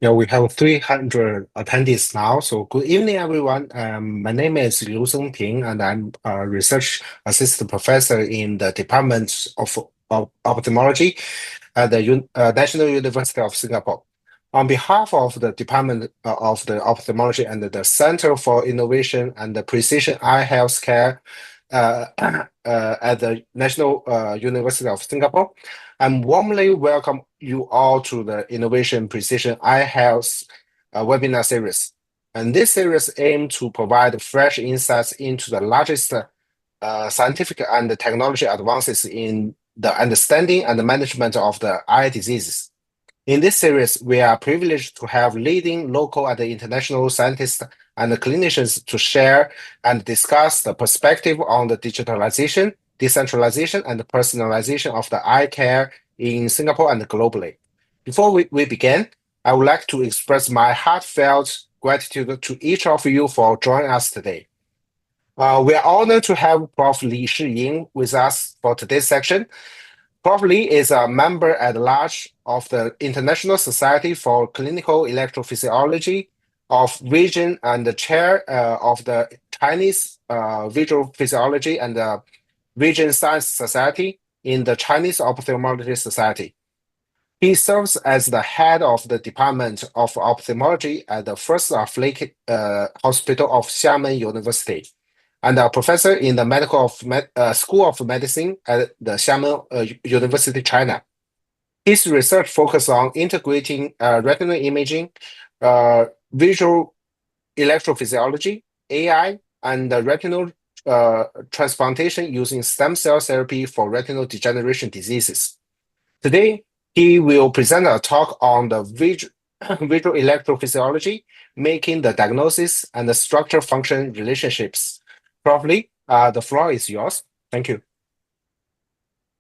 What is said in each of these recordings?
Yeah, we have 300 attendees now. So good evening, everyone. My name is Liu Ping, and I'm a research assistant professor in the Department of Ophthalmology at the National University of Singapore. On behalf of the Department of the Ophthalmology and the Center for Innovation and the Precision Eye Healthcare uh, at the National University of Singapore, I'm warmly welcome you all to the Innovation Precision Eye Health webinar series. And this series aims to provide fresh insights into the largest scientific and technology advances in the understanding and management of the eye diseases. In this series, we are privileged to have leading local and international scientists and clinicians to share and discuss the perspective on the digitalization, decentralization, and personalization of the eye care in Singapore and globally. Before we begin, I would like to express my heartfelt gratitude to each of you for joining us today. We are honored to have Prof Li Shiying with us for today's section. Prof Li is a member at large of the International Society for Clinical Electrophysiology of Vision and the chair of the Chinese Visual Physiology and Vision Science Society in the Chinese Ophthalmology Society. He serves as the head of the Department of Ophthalmology at the First of Lake Hospital of Xiamen University, and a professor in the School of Medicine at the Xiamen University, China. His research focuses on integrating retinal imaging, visual electrophysiology, AI, and retinal transplantation using stem cell therapy for retinal degeneration diseases. Today, he will present a talk on the visual electrophysiology, making the diagnosis and the structure-function relationships. Prof. Li, the floor is yours. Thank you.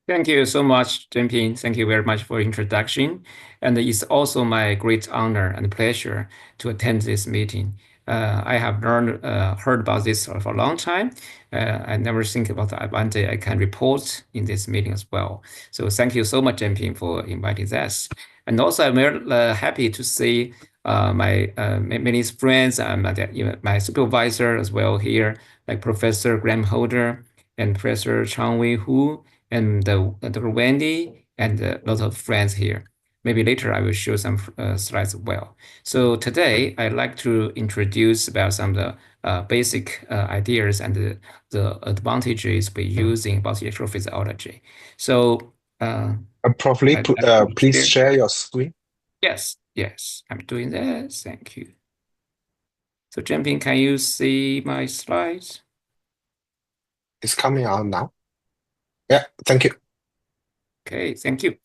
Thank you so much, Jinping. Thank you very much for introduction. And it's also my great honor and pleasure to attend this meeting. I have heard about this for a long time. I never think about that one day I can report in this meeting as well. So thank you so much, Jinping, for inviting us. And also, I'm very happy to see my many friends and my supervisor as well here, like Professor Graham Holder and Professor Chang Wei Hu and Dr. Wendy and a lot of friends here. Maybe later I will show some slides as well. So today I'd like to introduce about some of the basic ideas and the advantages we use in about electrophysiology. So Prof. Li, please share your screen. Yes, I'm doing that. Thank you. So Jinping, can you see my slides? It's coming on now. Yeah, thank you. Okay, thank you.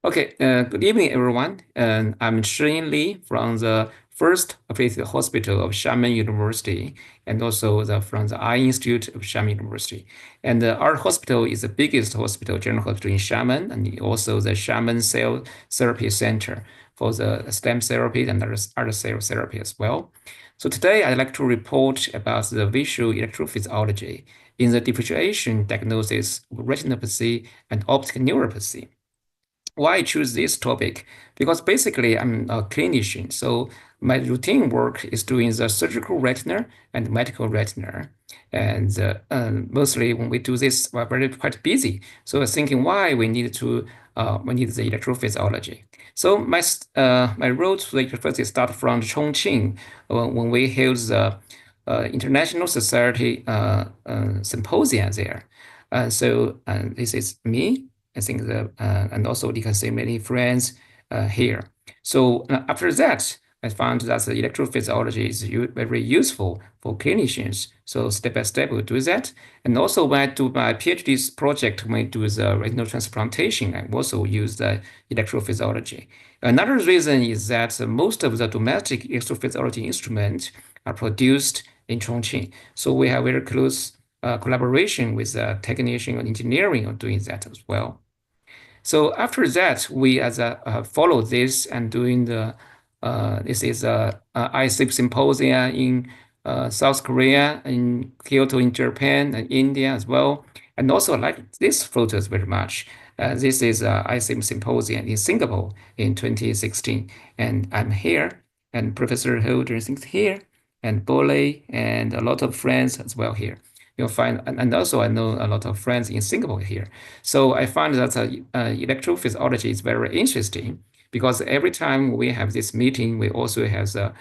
Okay, good evening, everyone. I'm Shiying Li from the First Affiliated Hospital of Xiamen University, and also from the Eye Institute of Xiamen University. And our hospital is the biggest general hospital in Xiamen, and also the Xiamen Cell Therapy Center for the stem therapy and other cell therapy as well. So today I'd like to report about the visual electrophysiology in the differentiation diagnosis of retinopathy and optic neuropathy. Why I choose this topic? Because basically I'm a clinician, so my routine work is doing the surgical retina and medical retina. And mostly when we do this, we're quite busy. So I was thinking why we need the electrophysiology. So my road to the electrophysiology started from Chongqing when we held the International Society symposium there. So this is me. I think and also you can see many friends here. So after that, I found that the electrophysiology is very useful for clinicians. So step by step, we do that. And also when I do my PhD project, when I do the retinal transplantation, I also use the electrophysiology. Another reason is that most of the domestic electrophysiology instruments are produced in Chongqing. So we have very close collaboration with technician and engineering on doing that as well. So after that, we as follow this and doing the this is a ISIP symposium in South Korea, in Kyoto in Japan, and India as well. And also I like these photos very much. This is ISIM symposium in Singapore in 2016, and I'm here, and Professor Holder is here, and Bole, and a lot of friends as well here. You'll find, and also I know a lot of friends in Singapore here. So I find that electrophysiology is very interesting because every time we have this meeting, we also have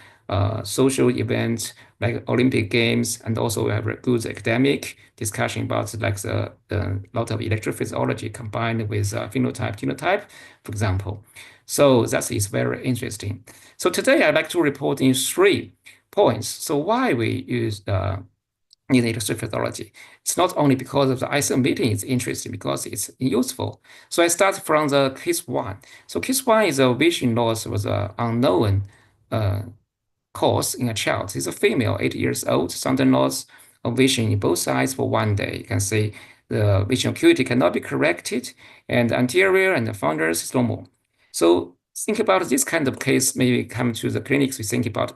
social events like Olympic Games, and also we have a good academic discussion about like the lot of electrophysiology combined with phenotype, genotype, for example. So that is very interesting. So today I'd like to report in 3 points. So why we use in electrophysiology. It's not only because of the ISO meeting, it's interesting because it's useful. So I start from the case one. So case one is a vision loss was an unknown uh, cause in a child. It's a female, 8 years old, sudden loss of vision in both eyes for one day. You can see the vision acuity cannot be corrected, and the anterior and the fundus is normal. So think about this kind of case. Maybe come to the clinics. We think about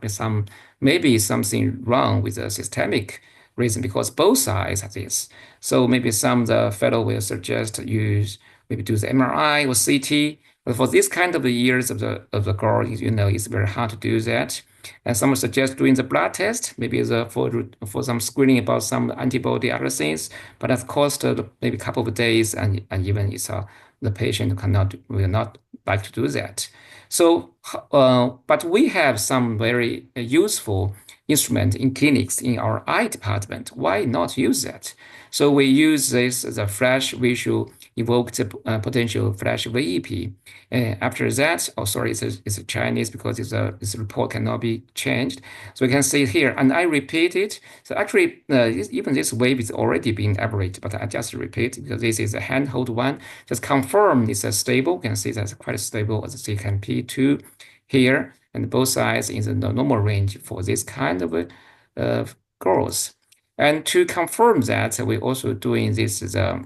maybe something wrong with the systemic reason because both eyes have this. So maybe some the fellow will suggest use maybe do the MRI or CT. But for this kind of the years of the girl, it's very hard to do that. And some suggest doing the blood test, maybe for some screening about some antibody, other things, but that cost maybe a couple of days, and even the patient will not like to do that. So, but we have some very useful instrument in clinics in our eye department. Why not use that? So we use this as a flash visual evoked potential flash VEP. After that, oh sorry, it's a Chinese because this report cannot be changed. So you can see it here, and I repeat it. So actually, even this wave is already being averaged, but I just repeat because this is a handhold one. Just confirm it's a stable. You can see that's quite stable as a CKMP2 here, and both sides in the normal range for this kind of growth. And to confirm that, we're also doing this as a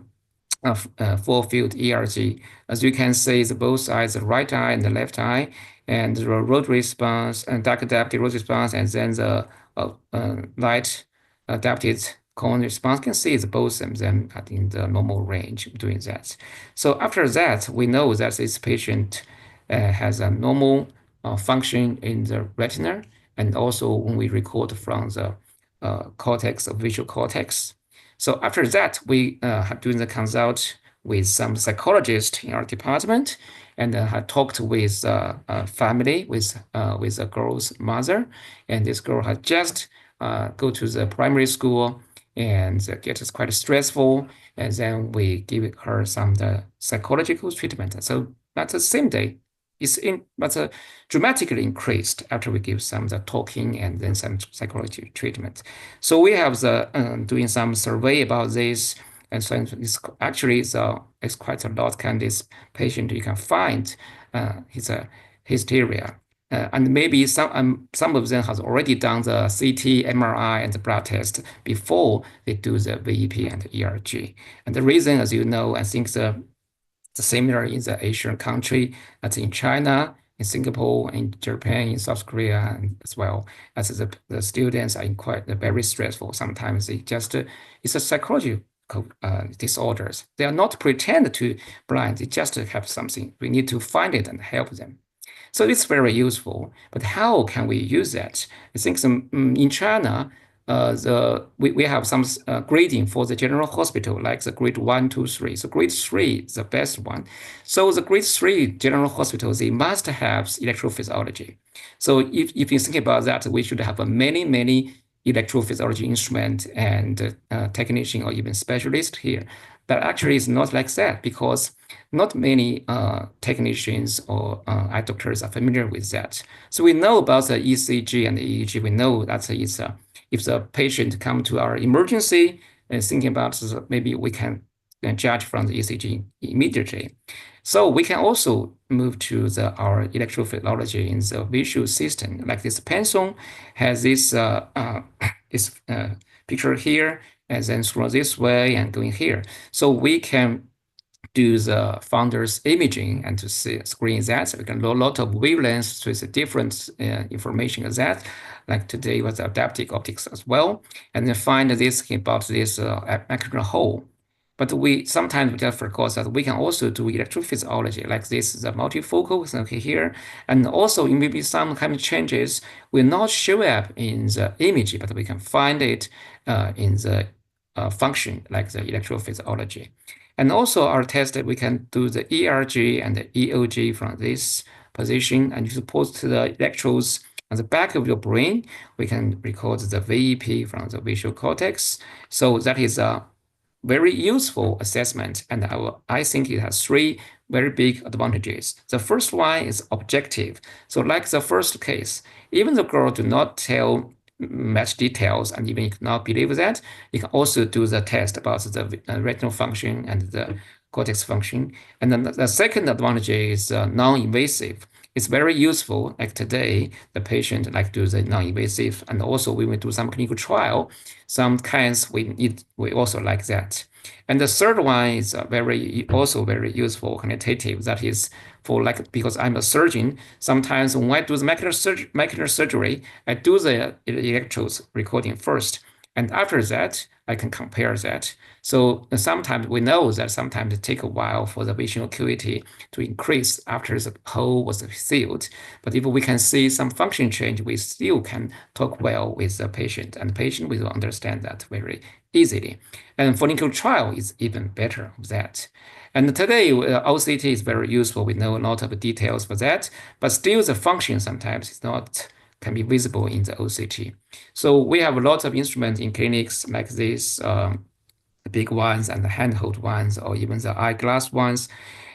full field ERG. As you can see, the both sides, the right eye and the left eye, and the road response and dark adapted road response, and then the light adapted cone response. You can see the both of them are in the normal range doing that. So after that, we know that this patient has a normal function in the retina, and also when we record from the cortex, of visual cortex. So after that, we have doing the consult with some psychologist in our department, and had talked with a family with a girl's mother, and this girl had just go to the primary school, and get is quite stressful, and then we give her some the psychological treatment. So that's the same day. But dramatically increased after we give some the talking and then some psychology treatment. So we have the doing some survey about this, and so it's quite a lot kind of this patient you can find his hysteria. And maybe some of them has already done the CT, MRI, and the blood test before they do the VEP and the ERG. And the reason, as you know, I think the similar in the Asian country, as in China, in Singapore, in Japan, in South Korea, as well as the students are in quite very stressful. Sometimes it's a psychological disorders. They are not pretend to blind. They just have something. We need to find it and help them. So it's very useful. But how can we use that? I think in China, we have some grading for the general hospital, like the grade 1, 2, 3. So grade 3 is the best one. So the grade 3 general hospital, they must have electrophysiology. So if you think about that, we should have many electrophysiology instrument and technician or even specialist here. But actually, it's not like that because not many technicians or eye doctors are familiar with that. So we know about the ECG and the EEG. We know that it's if the patient come to our emergency and thinking about maybe we can judge from the ECG immediately. So we can also move to our electrophysiology in the visual system. Like this pencil has this picture here, and then scroll this way and going here. So we can do the fundus imaging and to see screen that. So we can load a lot of wavelengths with the different information of that. Like today was adaptive optics as well. And then find this about this macular hole. But we sometimes we just forget that we can also do electrophysiology, like this is a multifocal, okay, here. And also maybe some kind of changes will not show up in the image, but we can find it in the function, like the electrophysiology. And also our test, we can do the ERG and the EOG from this position, and if you put the electrodes on the back of your brain, we can record the VEP from the visual cortex. So that is a very useful assessment, and I think it has three very big advantages. The first one is objective. So like the first case, even the girl do not tell much details, and even you cannot believe that, you can also do the test about the retinal function and the cortex function. And then the second advantage is non-invasive. It's very useful. Like today, the patient like do the non-invasive, and also when we do some clinical trial, some kinds we also like that. And the third one is also very useful quantitative. That is for like because I'm a surgeon. Sometimes when I do the macular surgery, I do the electrodes recording first, and after that I can compare that. So sometimes we know that sometimes it take a while for the visual acuity to increase after the hole was sealed. But if we can see some function change, we still can talk well with the patient, and the patient will understand that very easily. And for clinical trial is even better of that. And today, OCT is very useful. We know a lot of details for that, but still the function sometimes is not can be visible in the OCT. So we have a lot of instruments in clinics like this, the big ones and the handheld ones, or even the eyeglass ones.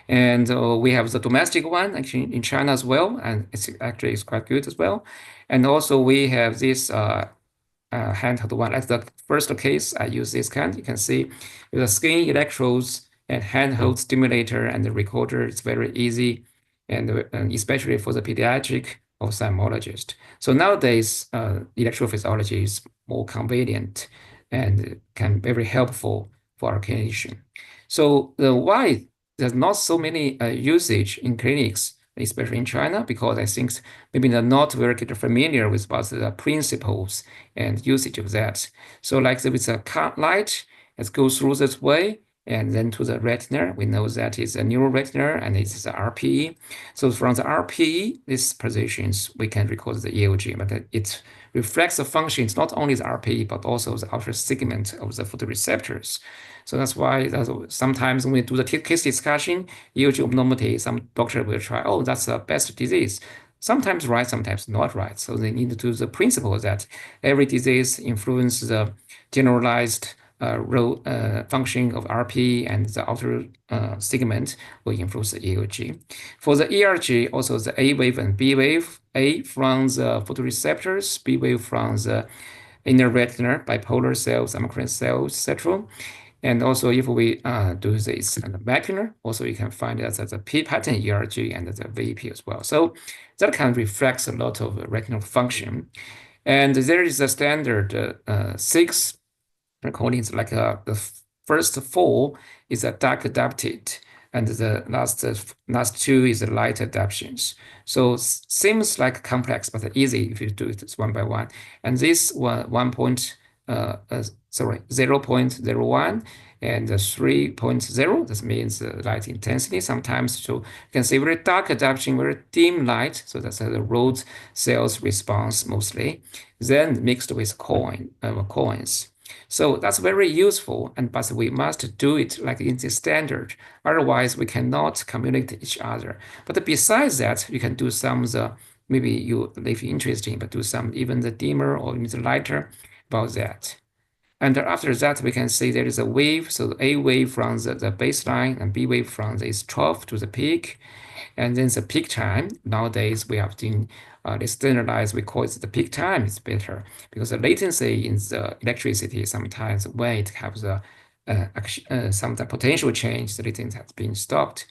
And we have the domestic one actually in China as well, and it's quite good as well. And also we have this handheld one. Like the first case, I use this kind. You can see with the skin electrodes and handheld stimulator and the recorder, it's very easy, and especially for the pediatric ophthalmologist. So nowadays, electrophysiology is more convenient and can be very helpful for our clinician. So why there's not so many usage in clinics, especially in China, because I think maybe they're not very familiar with what the principles and usage of that. So like with the light, it goes through this way and then to the retina. We know that is a neural retina and it's the RPE. So from the RPE, these positions, we can record the EOG, but it reflects the functions, not only the RPE, but also the outer segment of the photoreceptors. So that's why sometimes when we do the case discussion, EOG abnormality, some doctor will try, oh, that's the best disease. Sometimes right, sometimes not right. So they need to do the principle that every disease influences the generalized role function of RP, and the outer segment will influence the EOG. For the ERG, also the A wave and B wave, A from the photoreceptors, B wave from the inner retina, bipolar cells, amacrine cells, etc. And also if we do this and the macular, also you can find that the P pattern ERG and the VP as well. So that kind of reflects a lot of retinal function. And there is a standard six recordings, like the first four is a dark adapted, and the last two is the light adaptations. So seems like complex, but easy if you do it one by one. And this one point, 0.01 and 3.0, this means light intensity. Sometimes so you can see very dark adaptation, very dim light. So that's the road cells response mostly. Then mixed with coins. So that's very useful, but we must do it like in the standard. Otherwise, we cannot communicate each other. But besides that, you can do some maybe you if interesting, but do some even the dimmer or even the lighter about that. And after that, we can see there is a wave. So A wave from the baseline and B wave from this trough to the peak. And then the peak time, nowadays we have been standardized, we call it the peak time is better because the latency in the electricity sometimes when it has some potential change, the latency has been stopped.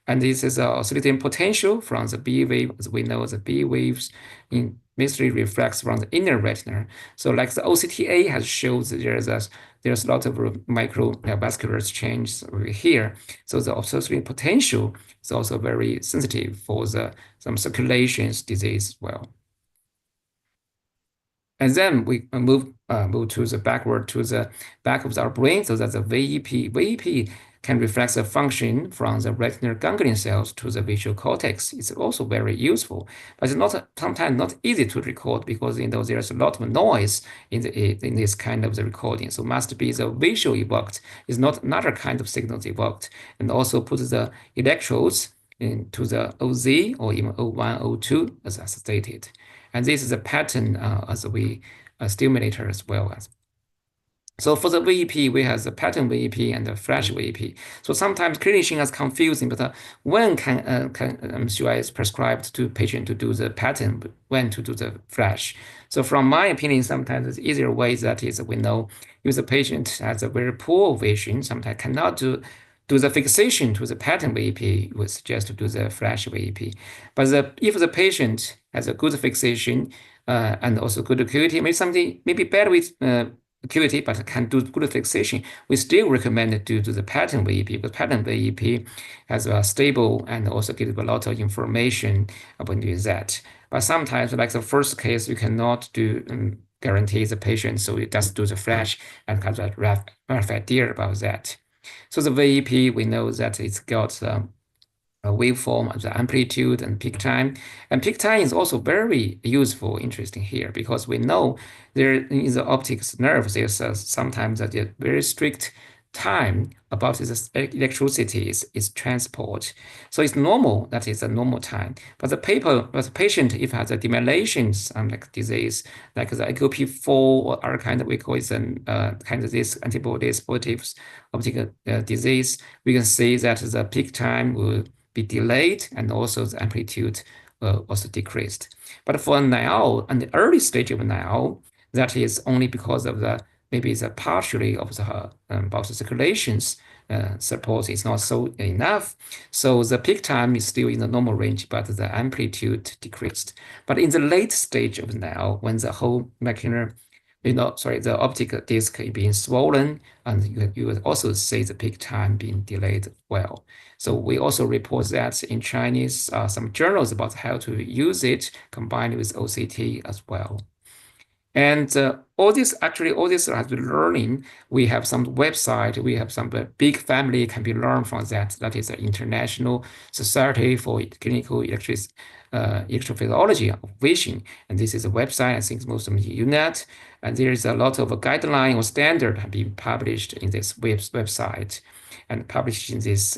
And this is oscillating potential from the B wave. As we know, the B waves in mostly reflects from the inner retina. So like the OCTA has showed that there's a lot of microvascular change over here. So the oscillating potential is also very sensitive for some circulations disease as well. And then we move to the backward to the back of our brain so that the VEP can reflect the function from the retinal ganglion cells to the visual cortex. It's also very useful, but it's not sometimes not easy to record because there's a lot of noise in this kind of the recording. So must be the visual evoked is not another kind of signals evoked, and also put the electrodes into the OZ or even O1, O2 as I stated. And this is a pattern as we stimulator as well as. So for the VEP, we have the pattern VEP and the flash VEP. So sometimes clinician is confusing, but when should I prescribe to patient to do the pattern, when to do the flash? So from my opinion, sometimes the easier way that is we know if the patient has a very poor vision, sometimes cannot do the fixation to the pattern VEP, we suggest to do the flash VEP. But if the patient has a good fixation and also good acuity, maybe something maybe better with acuity, but can do good fixation, we still recommend to do the pattern VEP because pattern VEP has a stable and also gives a lot of information about doing that. But sometimes, like the first case, you cannot do guarantee the patient, so you just do the flash and have a rough idea about that. So the VEP, we know that it's got a waveform of the amplitude and peak time. And peak time is also very useful, interesting here, because we know there in the optic nerve, there's sometimes a very strict time about this electricity is transport. So it's normal, that is a normal time. But the patient, if has a demyelinations like disease, like the AQP4 or other kind of, we call it kind of this antibodies positive optic disease, we can see that the peak time will be delayed and also the amplitude also decreased. But for now, in the early stage of now, that is only because of the maybe the partially of the about the circulations support is not so enough. So the peak time is still in the normal range, but the amplitude decreased. But in the late stage of now, when the whole macular the optic disc is being swollen, and you would also see the peak time being delayed well. So we also report that in Chinese, some journals about how to use it combined with OCT as well. And all this has been learning. We have some website, we have some big family can be learned from that. That is the International Society for Clinical Electrophysiology of Vision. And this is a website, I think most of you know that. And there is a lot of guideline or standard have been published in this website and published in this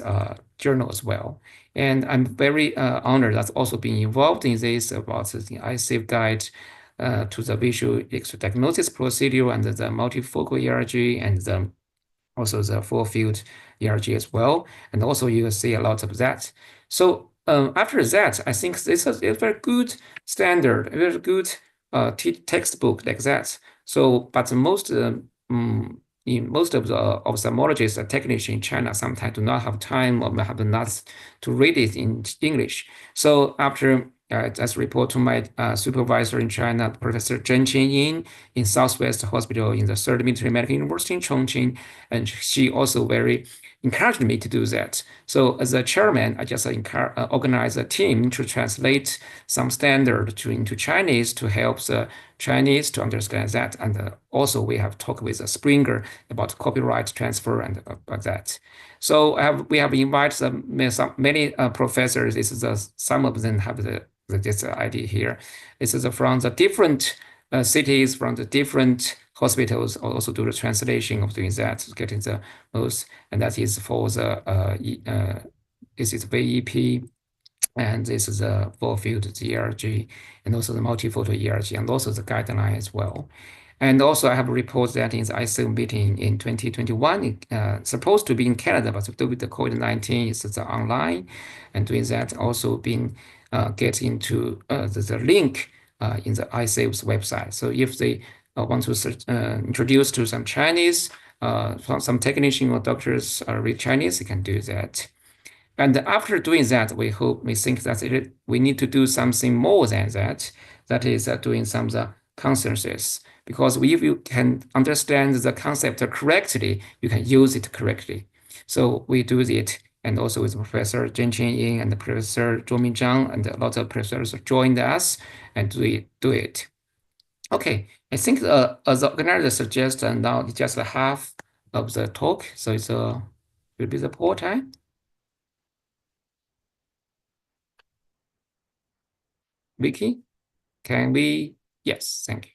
journal as well. And I'm very honored that's also being involved in this about the ISAFE guide to the visual diagnosis procedure and the multifocal ERG and also the full field ERG as well. And also you will see a lot of that. So after that, I think this is a very good standard, a very good textbook like that. So, but in most of the ophthalmologists and technicians in China sometimes do not have time or have not to read it in English. So after as report to my supervisor in China, Professor Zhen Qianying in Southwest Hospital in the Third Military Medical University in Chongqing, and she also very encouraged me to do that. So as a chairman, I just organized a team to translate some standard into Chinese to help the Chinese to understand that. And also we have talked with Springer about copyright transfer and about that. So we have invited many professors. Some of them have this idea here. This is from the different cities, from the different hospitals, also do the translation of doing that, getting the most, and that is for the this is VEP, and this is a full field ERG, and also the multifocal ERG, and also the guideline as well. And also, I have a report that in the ISO meeting in 2021, supposed to be in Canada, but due to the COVID-19, it's online. And doing that, also being get into the link in the iSave's website. So if they want to introduce to some Chinese, some technician or doctors read Chinese, they can do that. And after doing that, we think that we need to do something more than that. That is doing some consensus. Because if you can understand the concept correctly, you can use it correctly. So we do it, and also with Professor Zhen Qianying and Professor Zhou Zhang, and a lot of professors joined us and do it. Okay, I think as the organizer suggests, now it's just half of the talk, so it's will be the poll time. Vicky, can we? Yes, thank you.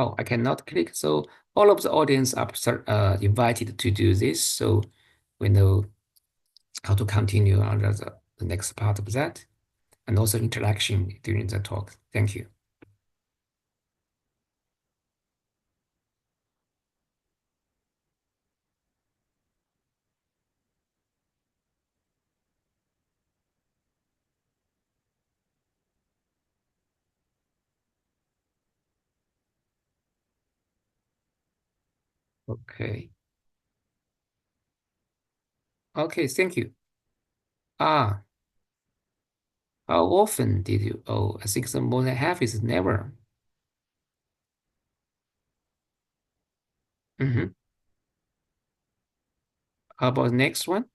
Oh, I cannot click. So all of the audience are invited to do this. So we know how to continue on the next part of that, and also interaction during the talk. Thank you. Okay. Okay, thank you. Ah, how often did you? Oh, I think the more than half is never. Mm-hmm. How about the next one?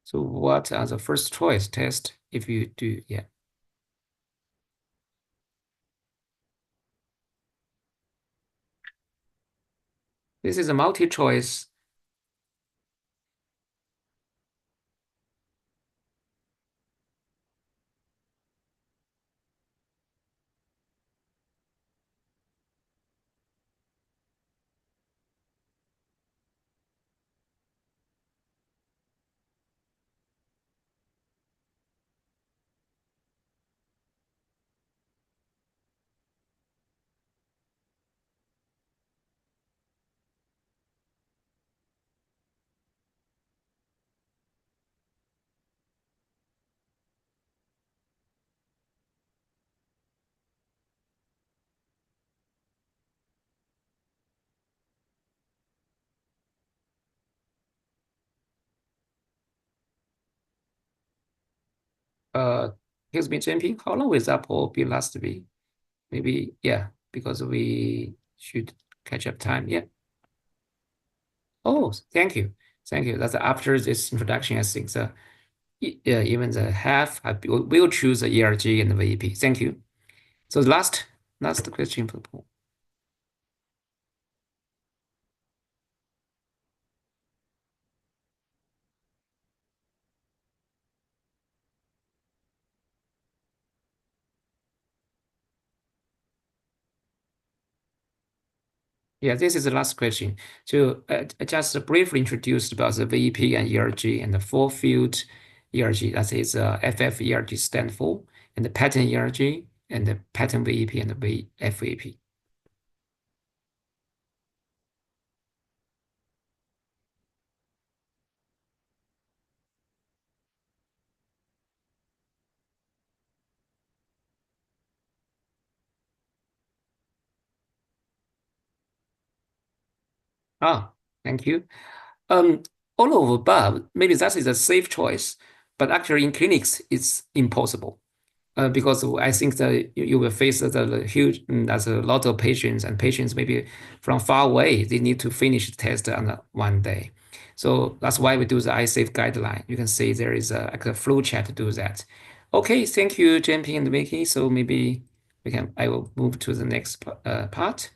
So what are the first choice test if you do? Yeah. This is a multi-choice. Uh, Excuse me, jumping. How long will that poll be last be? Maybe, yeah, because we should catch up time. Yeah. Oh, thank you. Thank you. That's after this introduction, I think yeah, even the half will choose the ERG and the VEP. Thank you. So the last question for the poll. Yeah, this is the last question. So I just briefly introduced about the VEP and ERG and the full field ERG. That is FFERG stand for, and the pattern ERG and the pattern VEP and the FVEP. Ah, thank you. Um, all of above, maybe that is a safe choice, but actually in clinics, it's impossible. Because I think that you will face the huge, there's a lot of patients and patients maybe from far away, they need to finish the test on one day. So that's why we do the iSafe guideline. You can see there is like a flow chart to do that. Okay, thank you, JP and Vicky. So maybe I will move to the next part.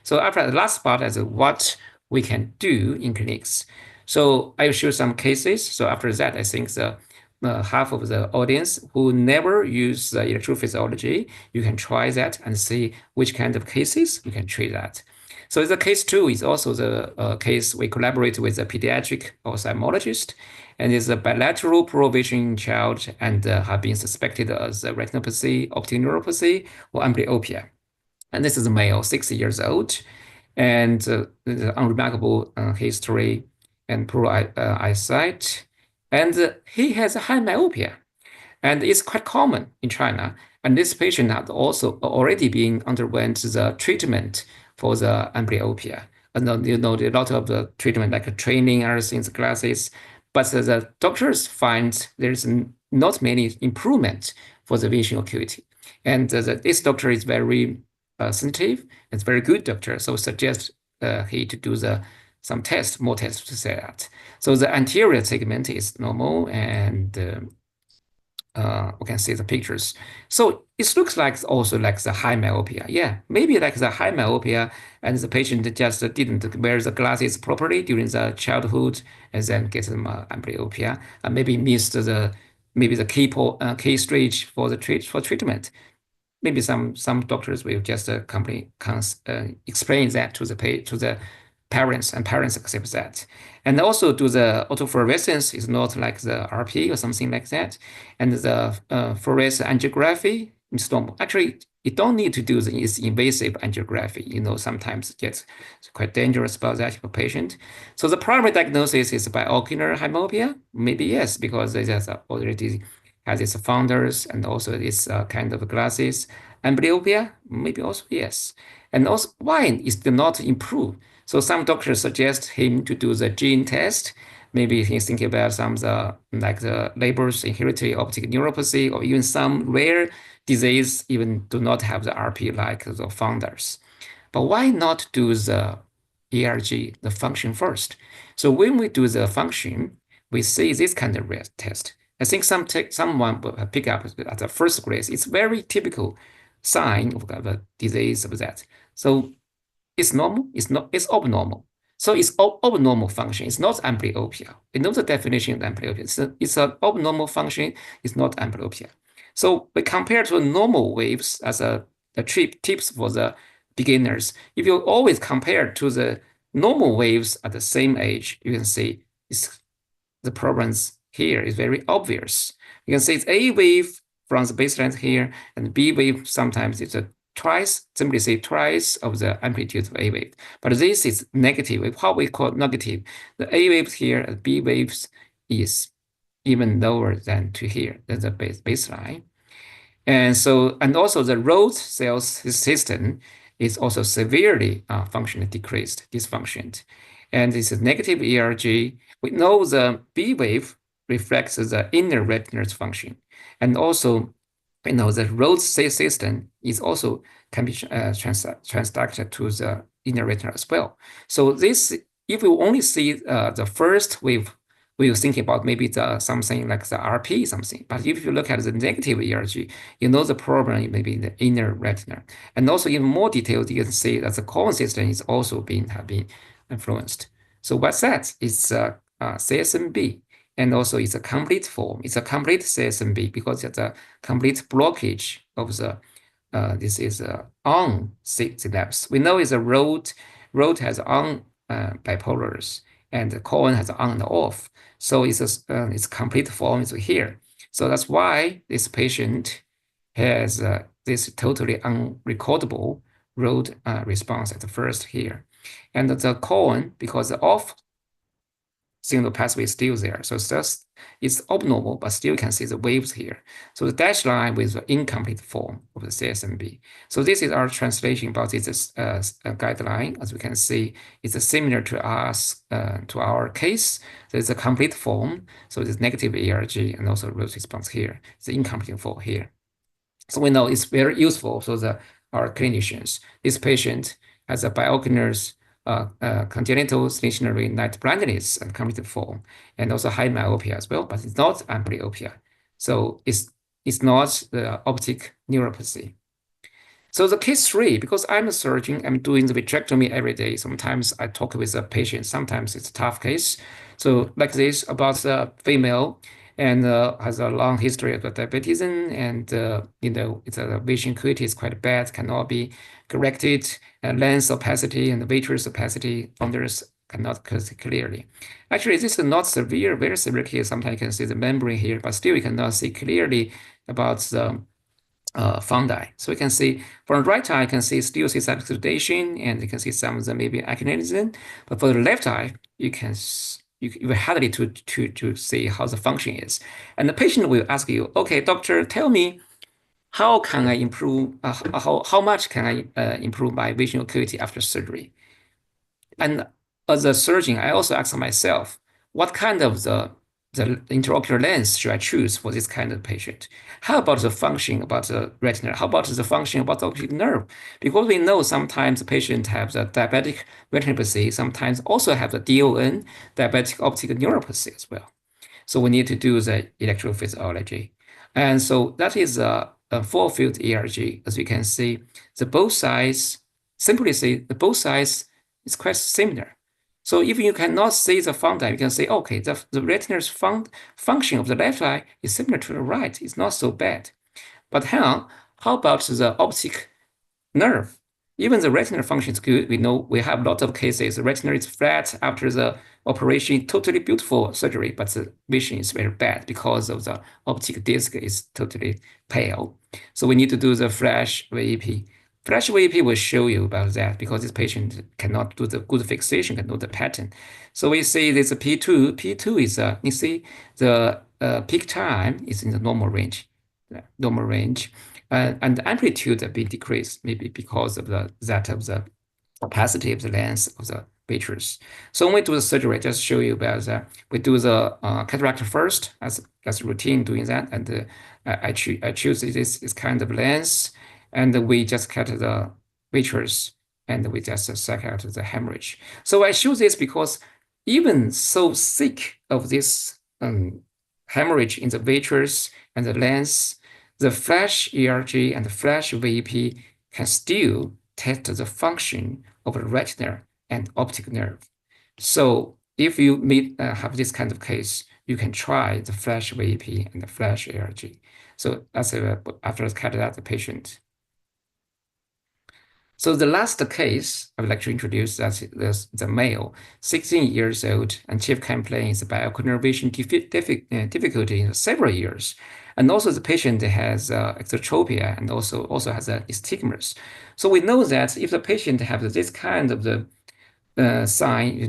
So after the last part is what we can do in clinics. So I will show some cases. So after that, I think the half of the audience who never use electrophysiology, you can try that and see which kind of cases you can treat that. So the case two is also the case we collaborate with a pediatric ophthalmologist, and is a bilateral provision child and have been suspected as retinopathy, optic neuropathy, or amblyopia. And this is a male, 60 years old, and unremarkable history and poor eyesight. And he has a high myopia, and it's quite common in China. And this patient had also already been underwent the treatment for the amblyopia. And you know, a lot of the treatment like training, everything, glasses, but the doctors find there's not many improvement for the visual acuity. And this doctor is very sensitive. It's very good doctor, so suggest he to do some tests, more tests to say that. So the anterior segment is normal, and we can see the pictures. So it looks like also like the high myopia. Yeah, maybe like the high myopia, and the patient just didn't wear the glasses properly during the childhood, and then get some amblyopia, and maybe missed the key stage for the treatment. Maybe some doctors will just explain that to the parents, and parents accept that. And also, do the autofluorescence is not like the RP or something like that, and the fluorescence angiography is normal. Actually, you don't need to do this invasive angiography. Sometimes it gets quite dangerous about that for patient. So the primary diagnosis is biocular myopia. Maybe yes, because it has already has its founders and also its kind of glasses. Amblyopia, maybe also yes. And also, why is still not improved? So some doctors suggest him to do the gene test. Maybe he's thinking about some like the Leber's inherited optic neuropathy, or even some rare disease even do not have the RP like the founders. But why not do the ERG, the function first? So when we do the function, we see this kind of test. I think someone will pick up at the first place. It's very typical sign of a disease of that. So it's normal, it's abnormal. So it's abnormal function. It's not amblyopia. We know the definition of amblyopia. It's an abnormal function. It's not amblyopia. So we compare to normal waves as the tips for the beginners. If you always compare to the normal waves at the same age, you can see the problems here is very obvious. You can see it's A wave from the baseline here, and B wave sometimes it's simply say twice of the amplitude of A wave. But this is negative, what we call negative. The A waves here and B waves is even lower than to here, than the baseline. And also the road cells system is also severely functionally decreased, dysfunctioned. And this is negative ERG. We know the B wave reflects the inner retinal function. And also, we know the road system is also can be transducted to the inner retina as well. So this, if you only see the first wave, we were thinking about maybe something like the RP something. But if you look at the negative ERG, you know the problem may be in the inner retina. And also even more detailed, you can see that the colon system is also have been influenced. So what's that? It's CSMB. And also it's a complete form. It's a complete CSMB because it's a complete blockage of this is on synapse. We know it's a road has on bipolars, and the colon has on and off. So its complete form is here. So that's why this patient has this totally unrecordable road response at the first here. And the colon, because the off signal pathway is still there. So it's abnormal, but still can see the waves here. So the dashed line with the incomplete form of the CSMB. So this is our translation about this guideline. As we can see, it's similar to us to our case. There's a complete form. So it's negative ERG and also road response here. It's the incomplete form here. So we know it's very useful. So our clinicians, this patient has a biochemistry congenital stationary night blindness and complete form, and also high myopia as well, but it's not amblyopia. So it's not the optic neuropathy. So the case 3, because I'm a surgeon, I'm doing the vitrectomy every day. Sometimes I talk with a patient. Sometimes it's a tough case. So like this about the female and has a long history of diabetes, and its vision acuity is quite bad, cannot be corrected, and lens opacity and the vitreous opacity founders cannot see clearly. Actually, this is not severe, very severe case. Sometimes you can see the membrane here, but still you cannot see clearly about the fundi. So you can see from the right eye, you can still see some exudation, and you can see some of the maybe acunism. But for the left eye, you hardly to see how the function is. And the patient will ask you, okay, doctor, tell me, how can I improve? How much can I improve my visual acuity after surgery? And as a surgeon, I also ask myself, what kind of the the intraocular lens should I choose for this kind of patient? How about the function about the retina? How about the function about the optic nerve? Because we know sometimes the patient have the diabetic retinopathy, sometimes also have the DON, diabetic optic neuropathy as well. So we need to do the electrophysiology. And so that is a full field ERG. As you can see, the both sides, simply say the both sides is quite similar. So if you cannot see the fountain, you can say, okay, the retina's function of the left eye is similar to the right. It's not so bad. But hang on, how about the optic nerve? Even the retinal function is good. We know we have a lot of cases. The retina is flat after the operation, totally beautiful surgery, but the vision is very bad because of the optic disc is totally pale. So we need to do the flash VEP. Flash VEP will show you about that because this patient cannot do the good fixation, can do the pattern. So we see this P2. P2 is, you see, the peak time is in the normal range. Normal range. And the amplitude have been decreased, maybe because of that of the opacity of the lens of the vitreous. So when we do the surgery, just show you about that. We do the cataract first, as routine doing that, and I choose this kind of lens, and we just cut the vitreous, and we just suck out the hemorrhage. So I choose this because even so sick of this hemorrhage in the vitreous and the lens, the flash ERG and the flash VEP can still test the function of the retina and optic nerve. So if you have this kind of case, you can try the flash VEP and the flash ERG. So that's after I cut out the patient. So the last case I would like to introduce that's the male, 16 years old, and chief complaint is biocular vision difficulty in several years. And also the patient has exotropia and also has astigmatism. So we know that if the patient has this kind of the sign,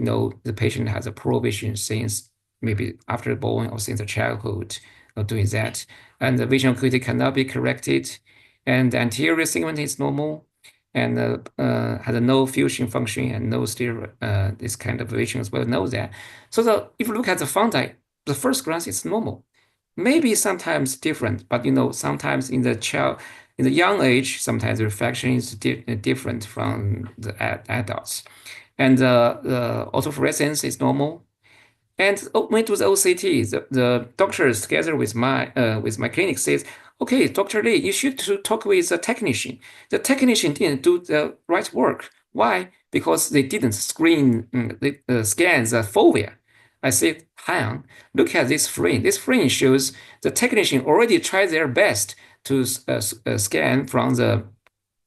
the patient has a poor vision since maybe after born or since the childhood of doing that. And the vision acuity cannot be corrected. And the anterior segment is normal and has no fusion function and no stereo, this kind of vision as well, know that. So if you look at the fountain, the first glance is normal. Maybe sometimes different, but sometimes in the young age, sometimes the reflection is different from the adults. And the autofluorescence is normal. And when to the OCT, the doctors together with my clinic says, okay, Dr. Li, you should talk with the technician. The technician didn't do the right work. Why? Because they didn't scan the fovea. I said, hang on, look at this frame. This frame shows the technician already tried their best to scan from the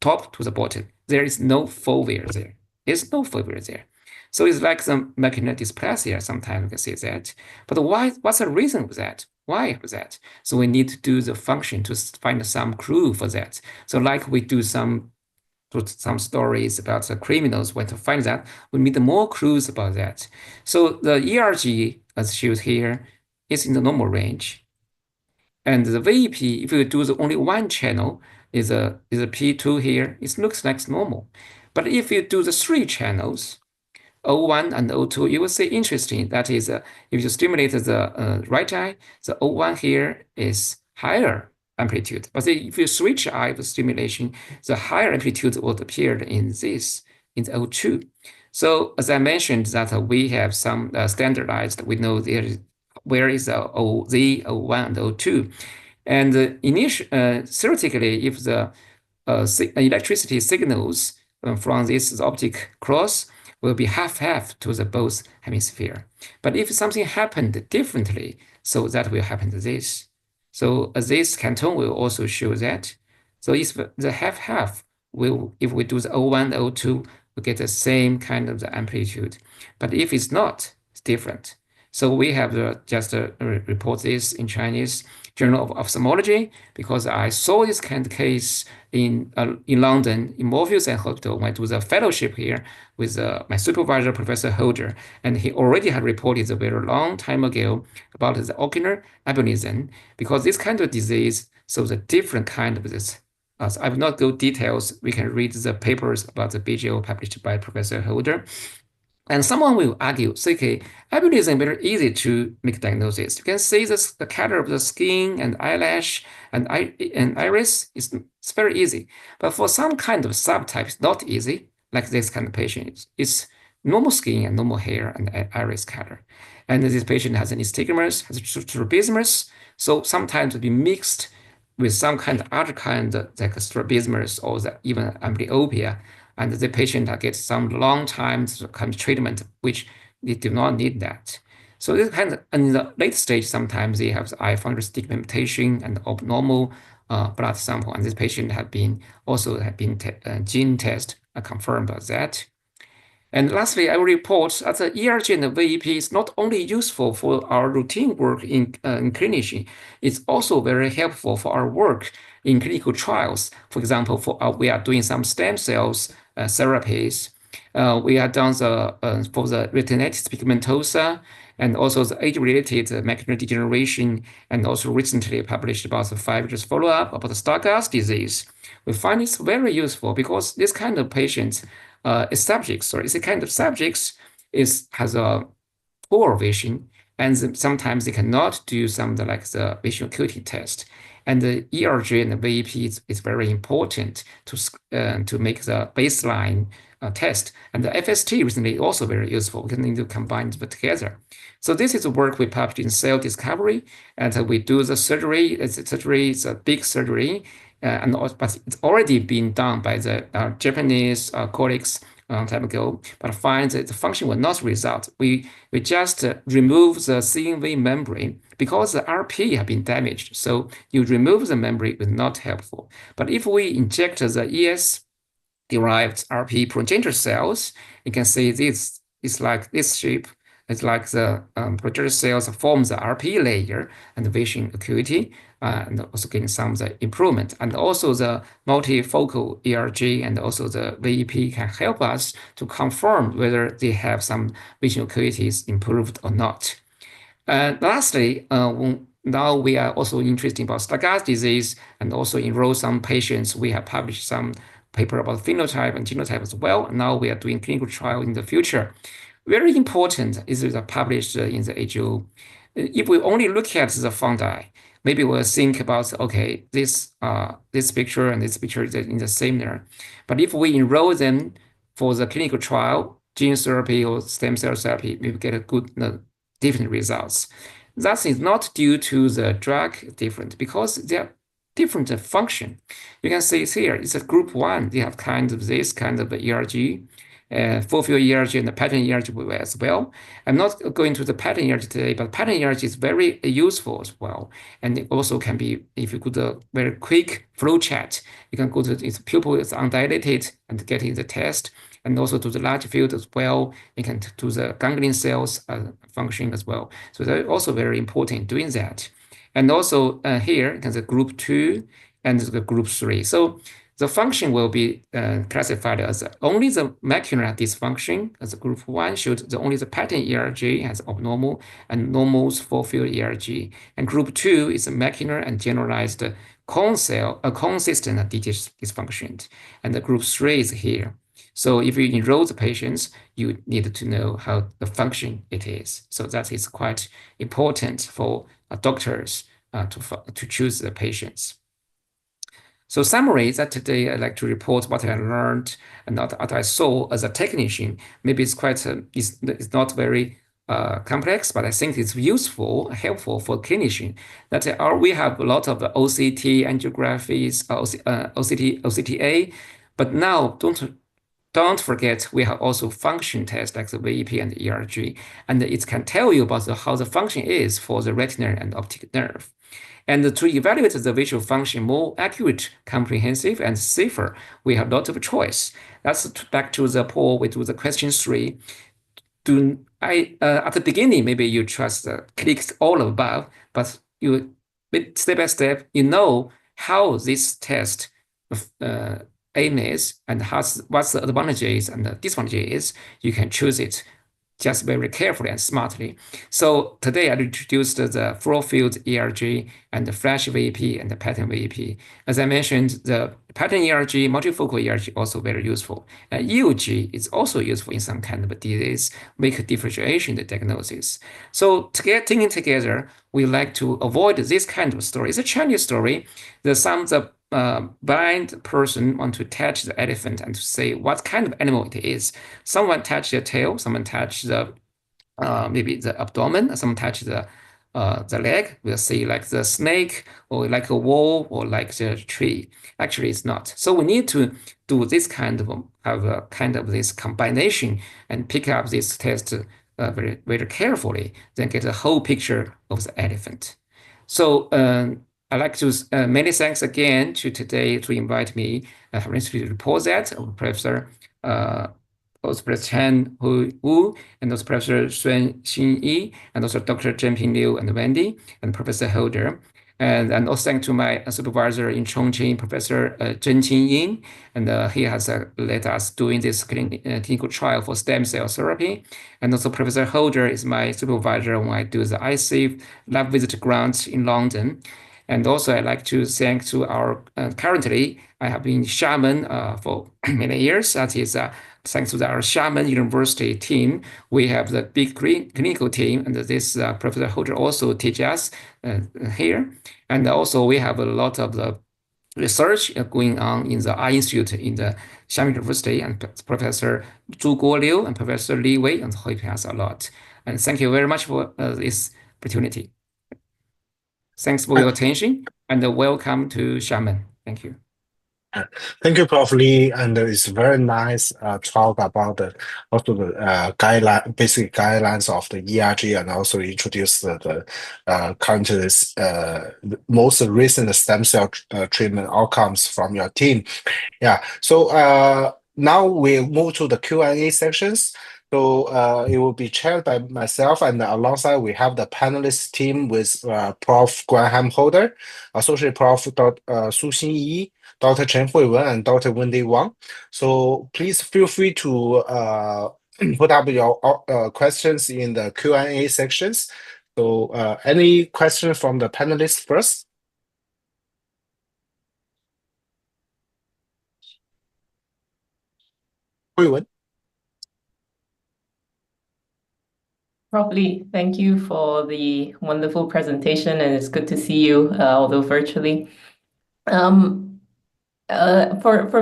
top to the bottom. There is no fovea there. There's no fovea there. So it's like some macular dysplasia. Sometimes we can say that. But why? What's the reason for that? Why for that? So we need to do the function to find some clue for that. So like we do some stories about the criminals, when to find that, we need more clues about that. So the ERG, as shown here, is in the normal range. And the VEP, if you do the only one channel, is a P2 here, it looks like normal. But if you do the three channels, O1 and O2, you will see interesting. That is, if you stimulate the right eye, the O1 here is higher amplitude. But if you switch eye with stimulation, the higher amplitude will appear in the O2. So as I mentioned that we have some standardized, we know where is the OZ, O1, and O2. And theoretically, if the electricity signals from this optic cross will be half-half to the both hemisphere. But if something happened differently, so that will happen to this. So this canton will also show that. So if the half-half if we do the O1, O2, we get the same kind of the amplitude. But if it's not, it's different. So we have just report this in Chinese Journal of Ophthalmology because I saw this kind of case in London in Morpheus and Hospital when I do the fellowship here with my supervisor, Professor Holder, and he already had reported a very long time ago about the ocular albinism because this kind of disease, so the different kind of this. So I will not go details. We can read the papers about the BGO published by Professor Holder. And someone will argue, say, okay, I believe it's very easy to make diagnosis. You can see this, the color of the skin and eyelash and iris is it's very easy. But for some kind of subtype, it's not easy. Like this kind of patient, it's normal skin and normal hair and iris color. And this patient has nystagmus, has strabismus. So sometimes it be mixed with some kind of other kind like strabismus or even amblyopia, and the patient gets some long time kind of treatment, which they do not need that. So this kind of in the late stage, sometimes they have eye function stigmatization and abnormal blood sample, and this patient have been gene test confirmed that. And lastly, I will report that the ERG and the VEP is not only useful for our routine work in clinician, it's also very helpful for our work in clinical trials. For example, we are doing some stem cells therapies. We are done for the retinitis pigmentosa and also the age-related macular degeneration, and also recently published about the 5 years follow-up about the Stargardt disease. We find it's very useful because this kind of patients subjects, or it's a kind of subjects has a poor vision, and sometimes they cannot do some like the visual acuity test. And the ERG and the VEP is very important to make the baseline test. And the FST recently also very useful. We need to combine them together. So this is the work we published in Cell Discovery, and we do the surgery. Surgery is a big surgery, but it's already been done by the Japanese colleagues a long time ago, but find that the function will not result. We just remove the CNV membrane because the RP have been damaged. So you remove the membrane is not helpful. But if we inject the ES derived RP progenitor cells, you can see this is like this shape. It's like the progenitor cells form the RP layer and the vision acuity, and also getting some of the improvement. And also the multifocal ERG and also the VEP can help us to confirm whether they have some vision acuities improved or not. Lastly, now we are also interested about Stargardt disease and also enroll some patients. We have published some paper about phenotype and genotype as well. Now we are doing clinical trial in the future. Very important is published in the AGO. If we only look at the fungi, maybe we'll think about, okay, this picture and this picture is in the same there. But if we enroll them for the clinical trial, gene therapy or stem cell therapy, we will get a good different results. That is not due to the drug different because they are different function. You can see it here. It's a group one. They have kind of this kind of ERG, full field ERG and the pattern ERG as well. I'm not going to the pattern ERG today, but pattern ERG is very useful as well. And it also can be, if you go to a very quick flow chart, you can go to its pupil is undilated and get in the test, and also to the large field as well. You can do the ganglion cells function as well. So they're also very important doing that. And also here, you can see group 2 and the group 3. So the function will be classified as only the macular dysfunction, as group 1 showed only the pattern ERG has abnormal and normal full field ERG. And group 2 is macular and generalized cone system dysfunction. And the group 3 is here. So if you enroll the patients, you need to know how the function it is. So that is quite important for doctors to choose the patients. So summary that today I'd like to report what I learned and what I saw as a technician. Maybe it's quite it's not very complex, but I think it's useful, helpful for clinician. That we have a lot of OCT angiographies, OCTA, but now don't forget, we have also function tests like the VEP and the ERG, and it can tell you about how the function is for the retinal and optic nerve. And to evaluate the visual function more accurate, comprehensive, and safer, we have a lot of choice. That's back to the poll. We do the question 3. At the beginning, maybe you trust click all above, but you step by step, you know how this test aim is and what's the advantages and the disadvantages. You can choose it just very carefully and smartly. So today I introduced the full field ERG and the flash VP and the pattern VP. As I mentioned, the pattern ERG, multifocal ERG also very useful. And EUG is also useful in some kind of disease, make differentiation the diagnosis. So taking together, we like to avoid this kind of story. It's a Chinese story. The blind person want to touch the elephant and to say what kind of animal it is. Someone touch the tail, someone touch the maybe the abdomen, someone touch the leg. We'll see like the snake or like a wall or like the tree. Actually, it's not. So we need to do this kind of have a kind of this combination and pick up this test very very carefully, then get a whole picture of the elephant. So I'd like to many thanks again to today to invite me to report that Professor both Professor Chen Wu and also Professor Sun Xinyi and also Dr. Zhenping Liu and Wendy and Professor Holder. And also thank to my supervisor in Chongqing, Professor Zhenqing Ying, and he has led us doing this clinical trial for stem cell therapy. And also Professor Holder is my supervisor when I do the ICIF lab visit grant in London. And also I'd like to thank to our, currently I have been Xiamen for many years. That is thanks to our Xiamen University team. We have the big clinical team, and this Professor Holder also teach us here. And also we have a lot of the research going on in the Eye Institute in the Xiamen University, and Professor Zhu Guoliu and Professor Li Wei, and help us a lot. And thank you very much for this opportunity. Thanks for your attention and welcome to Xiamen. Thank you. Thank you, Prof. Li, and it's very nice talk about also the basic guidelines of the ERG, and also introduce the current most recent stem cell treatment outcomes from your team. Yeah. So now we move to the Q&A sections. So it will be chaired by myself, and alongside we have the panelist team with Prof. Graham Holder, Associate Prof. Su Xinyi, Dr. Chen Huiwen, and Dr. Wendy Wang. So please feel free to put up your questions in the Q&A sections. So any questions from the panelists first? Huiwen. Prof Li, thank you for the wonderful presentation, and it's good to see you, although virtually. For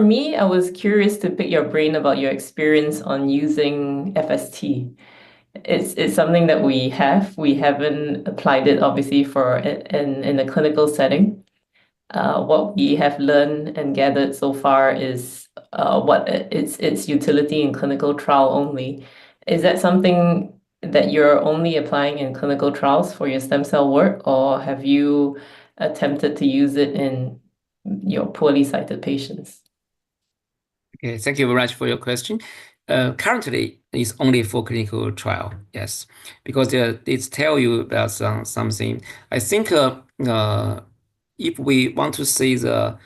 me, I was curious to pick your brain about your experience on using FST. It's something that we have. We haven't applied it obviously in a clinical setting. What we have learned and gathered so far is what its utility in clinical trial only. Is that something that you're only applying in clinical trials for your stem cell work, or have you attempted to use it in your poorly sighted patients? Okay, thank you very much for your question. Currently, it's only for clinical trial, yes, because it's tell you about something. I think if we want to see the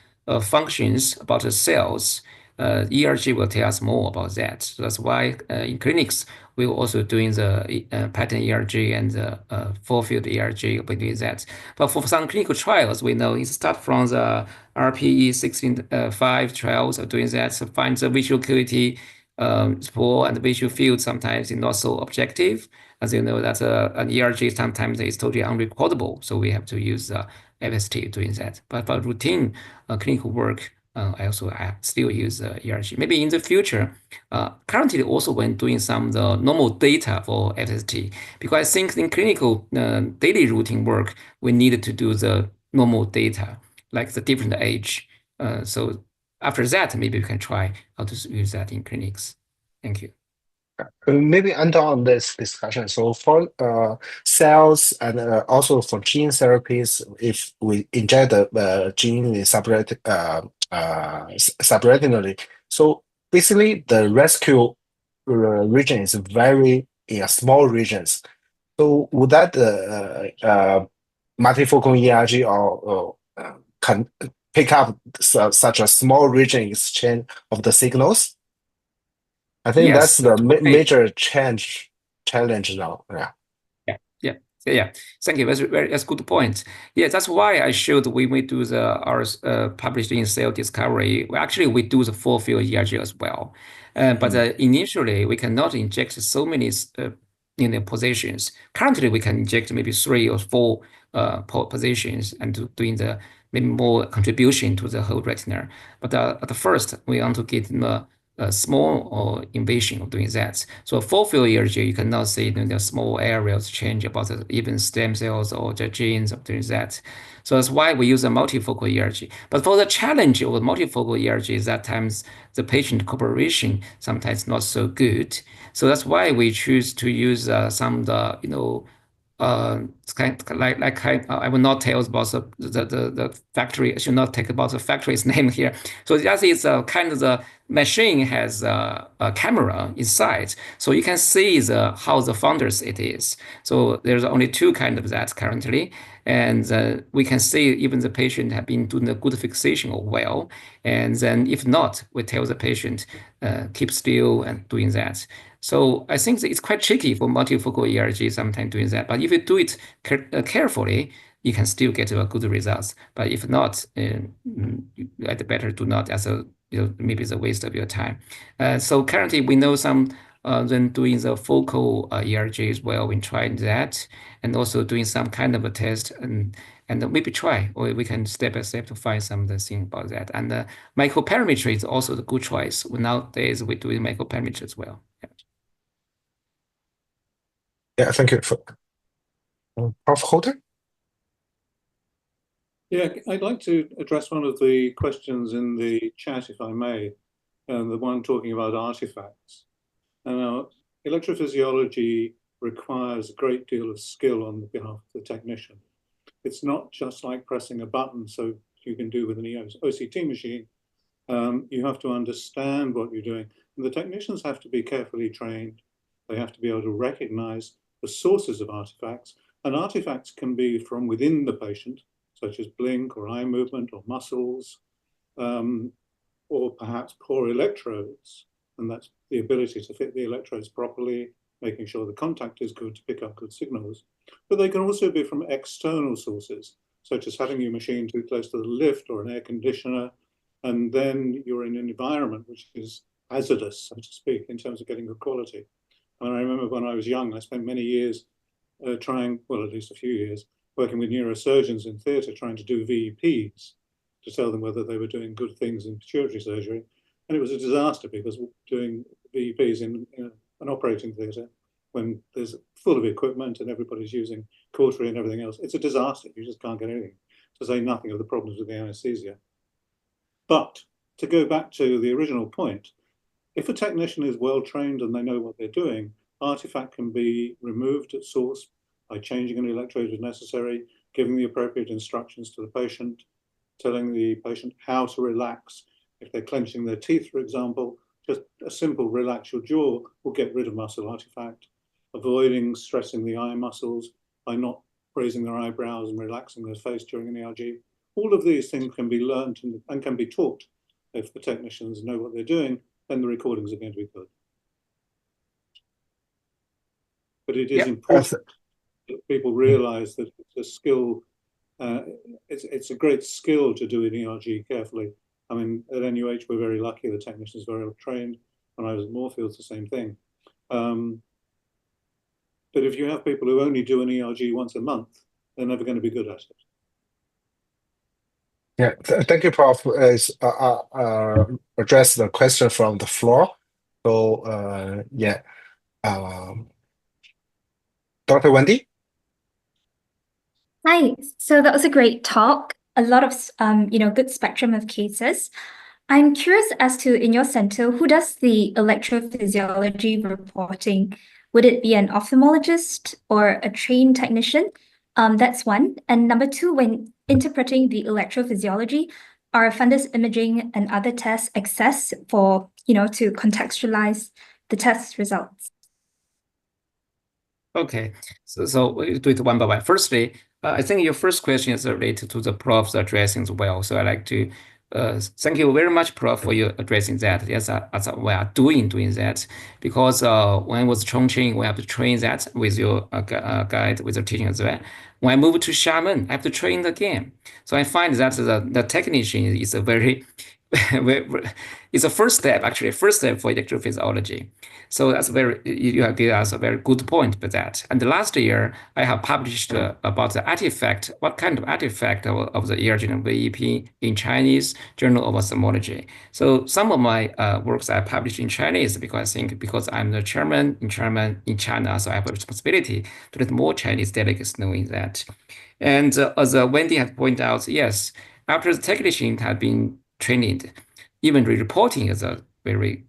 functions about the cells, ERG will tell us more about that. So that's why in clinics, we're also doing the pattern ERG and the full field ERG, we're doing that. But for some clinical trials, we know it start from the RPE 16.5 trials are doing that, so find the visual acuity poor and the visual field sometimes is not so objective. As you know, that an ERG sometimes is totally unrecordable, so we have to use FST doing that. But for routine clinical work, I still use ERG. Maybe in the future, currently also when doing some the normal data for FST, because I think in clinical daily routine work, we needed to do the normal data, like the different age. So after that, maybe we can try how to use that in clinics. Thank you. Maybe end on this discussion. So for cells and also for gene therapies, if we inject the gene in subretinally, so basically the rescue region is very in small regions. So would that multifocal ERG or can pick up such a small region exchange of the signals? I think that's Yes, the totally. major challenge challenge now. Yeah. Yeah. Thank you. That's good point. Yeah, that's why I showed when we do our published in Cell Discovery. Actually, we do the full field ERG as well. But initially, we cannot inject so many positions. Currently, we can inject maybe 3 or 4 positions and doing the maybe more contribution to the whole retina. But at the first, we want to get a small or invasion of doing that. So full field ERG, you cannot see the small areas change about even stem cells or the genes of doing that. So that's why we use a multifocal ERG. But for the challenge of multifocal ERG is that times the patient cooperation sometimes not so good. So that's why we choose to use some of the it's kind of I will not tell about the factory. I should not take about the factory's name here. So that is kind of the machine has a camera inside, so you can see how the fundus it is. So there's only 2 kind of that currently, and we can see even the patient have been doing a good fixation or well, and then if not, we tell the patient keep still and doing that. So I think it's quite tricky for multifocal ERG sometimes doing that. But if you do it carefully, you can still get good results. But if not, I'd better do not as a maybe it's a waste of your time. So currently we know some then doing the focal ERG as well. We tried that and also doing some kind of a test and maybe try, or we can step by step to find some of the thing about that. And microperimetry is also the good choice. Nowadays we're doing microperimetry as well. Yeah, thank you. Prof. Holder? Yeah, I'd like to address one of the questions in the chat, if I may, the one talking about artifacts. Now, electrophysiology requires a great deal of skill on behalf of the technician. It's not just like pressing a button so you can do with an OCT machine. You have to understand what you're doing. And the technicians have to be carefully trained. They have to be able to recognize the sources of artifacts. And artifacts can be from within the patient, such as blink or eye movement or muscles, or perhaps poor electrodes. And that's the ability to fit the electrodes properly, making sure the contact is good to pick up good signals. But they can also be from external sources, such as having your machine too close to the lift or an air conditioner, and then you're in an environment which is hazardous, so to speak, in terms of getting good quality. And I remember when I was young, I spent many years trying, well, at least a few years, working with neurosurgeons in theatre, trying to do VEPs to tell them whether they were doing good things in pituitary surgery. And it was a disaster because doing VEPs in an operating theatre, when there's full of equipment and everybody's using cautery and everything else, it's a disaster. You just can't get anything, to say nothing of the problems with the anesthesia. But to go back to the original point, if a technician is well trained and they know what they're doing, artifact can be removed at source by changing an electrode if necessary, giving the appropriate instructions to the patient, telling the patient how to relax. If they're clenching their teeth, for example, just a simple relax your jaw will get rid of muscle artifact. Avoiding stressing the eye muscles by not raising their eyebrows and relaxing their face during an ERG. All of these things can be learned and can be taught. If the technicians know what they're doing, then the recordings are going to be good. But it is important that people realize that it's a skill, it's a great skill to do an ERG carefully. I mean, at NUH, we're very lucky, the technicians are very well trained. When I was at Moorfields, the same thing. But if you have people who only do an ERG once a month, they're never going to be good at it. Yeah, thank you, Prof. Address the question from the floor. So, yeah, Dr. Wendy? Hi, so that was a great talk. A lot of good spectrum of cases. I'm curious as to, in your center, who does the electrophysiology reporting? Would it be an ophthalmologist or a trained technician? That's one. And number two, when interpreting the electrophysiology, are fundus imaging and other tests accessed for, to contextualize the test results? Okay, so we do it one by one. Firstly, I think your first question is related to the prof's addressing as well. So I like to thank you very much, Prof, for you addressing that. Yes, we are doing that because when I was Chongqing, we have to train that with your guide, with your teaching as well. When I moved to Xiamen, I have to train again. So I find that the technician is a very, it's a first step for electrophysiology. So that's you have given us a very good point for that. And last year, I have published about the artifact, what kind of artifact of the ERG and VEP in Chinese Journal of Ophthalmology. So some of my works I published in Chinese because I'm the chairman in China, so I have a responsibility to let more Chinese delegates knowing that. And as Wendy had pointed out, yes, after the technician had been trained, even reporting is a very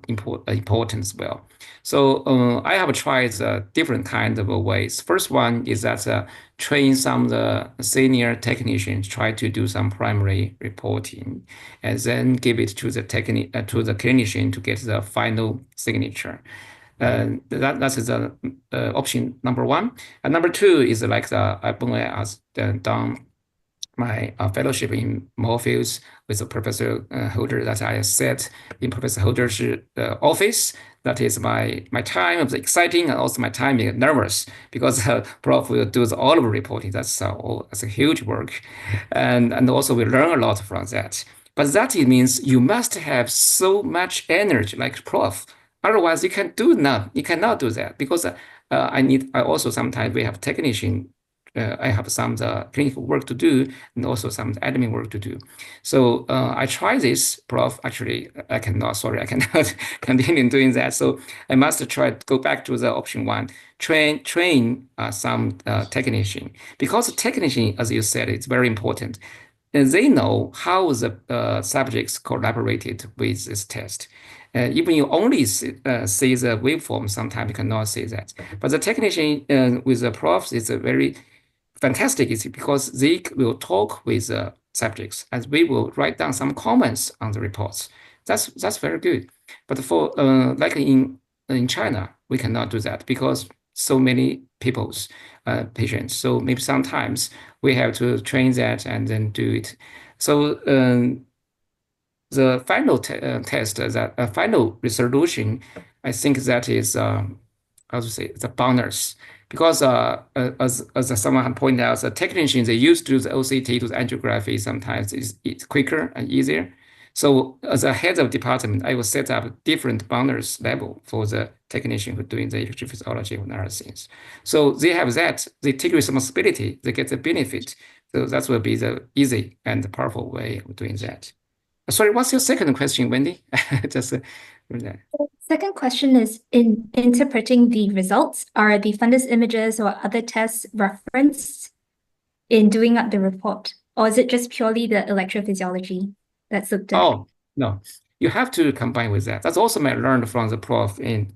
important as well. So I have tried different kind of ways. First one is that train some of the senior technicians, try to do some primary reporting, and then give it to the clinician to get the final signature. That is option number one. And number two is like when I has done my fellowship in Morpheus with Professor Holder that I sat in Professor Holder's office. That is my time of exciting and also my time being nervous because Prof will do all of the reporting. That's a huge work, and also we learn a lot from that. But that means you must have so much energy, like Prof. Otherwise, you cannot do that because I also sometimes we have technician. I have some clinical work to do and also some admin work to do. So I try this, Prof. Actually, I cannot continue doing that. So I must try to go back to the option one, train some technician. Because technician, as you said, it's very important. And they know how the subjects collaborated with this test. Even you only see the waveform, sometimes you cannot see that. But the technician with the profs is a very fantastic is because they will talk with the subjects and we will write down some comments on the reports. That's very good. But for like in China, we cannot do that because so many patients. So maybe sometimes we have to train that and then do it. So the final test, that final resolution, I think that is how to say the bonus because as someone had pointed out, the technicians they used to do the OCT to the angiography sometimes it's quicker and easier. So as a head of department, I will set up different bonus level for the technician who doing the electrophysiology analysis. So they have that, they take responsibility, they get the benefit. So that will be the easy and powerful way of doing that. Sorry, what's your second question, Wendy? Just Second question is, in interpreting the results, are the fundus images or other tests referenced in doing up the report? Or is it just purely the electrophysiology that's looked at? Oh, no, you have to combine with that. That's also I learned from the prof in